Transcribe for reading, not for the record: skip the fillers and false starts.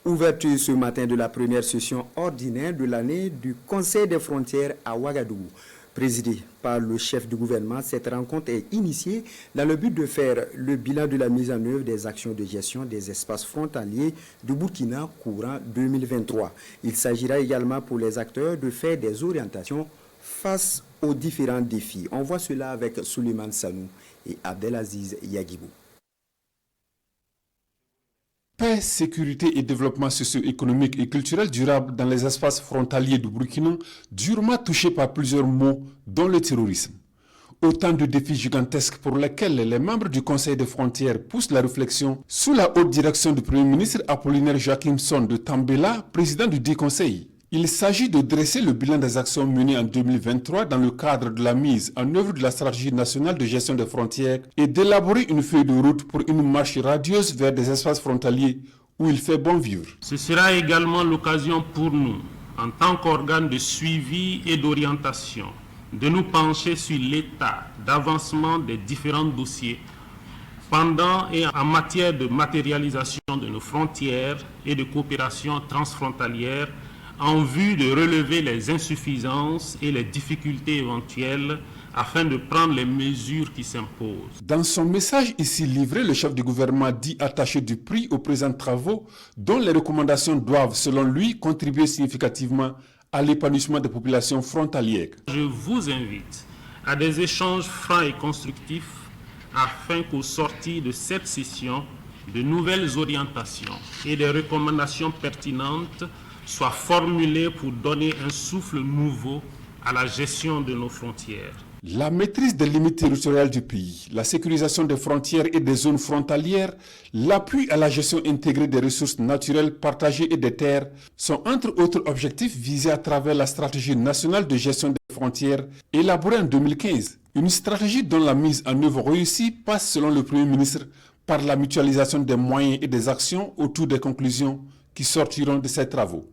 Ouverture ce matin de la première session ordinaire de l'année du Conseil des frontières à Ouagadougou. Présidée par le chef du gouvernement, cette rencontre est initiée dans le but de faire le bilan de la mise en œuvre des actions de gestion des espaces frontaliers du Burkina courant 2023. Il s'agira également pour les acteurs de faire des orientations face aux différents défis. On voit cela avec Souleymane Sanou et Abdelaziz Yagibou. Paix, sécurité et développement socio-économique et culturel durable dans les espaces frontaliers du Burkina, durement touchés par plusieurs maux, dont le terrorisme. Autant de défis gigantesques pour lesquels les membres du Conseil des frontières poussent la réflexion sous la haute direction du Premier ministre Apollinaire Joachimson de Tambela, président du dit Conseil. Il s'agit de dresser le bilan des actions menées en 2023 dans le cadre de la mise en œuvre de la stratégie nationale de gestion des frontières et d'élaborer une feuille de route pour une marche radieuse vers des espaces frontaliers où il fait bon vivre. Ce sera également l'occasion pour nous, en tant qu'organe de suivi et d'orientation, de nous pencher sur l'état d'avancement des différents dossiers pendant et en matière de matérialisation de nos frontières et de coopération transfrontalière en vue de relever les insuffisances et les difficultés éventuelles afin de prendre les mesures qui s'imposent. Dans son message ici livré, le chef du gouvernement dit attaché du prix aux présents travaux dont les recommandations doivent, selon lui, contribuer significativement à l'épanouissement des populations frontalières. Je vous invite à des échanges francs et constructifs afin qu'au sortir de cette session, de nouvelles orientations et des recommandations pertinentes soient formulées pour donner un souffle nouveau à la gestion de nos frontières. La maîtrise des limites territoriales du pays, la sécurisation des frontières et des zones frontalières, l'appui à la gestion intégrée des ressources naturelles partagées et des terres sont entre autres objectifs visés à travers la stratégie nationale de gestion des frontières élaborée en 2015. Une stratégie dont la mise en œuvre réussie passe, selon le Premier ministre, par la mutualisation des moyens et des actions autour des conclusions qui sortiront de ces travaux.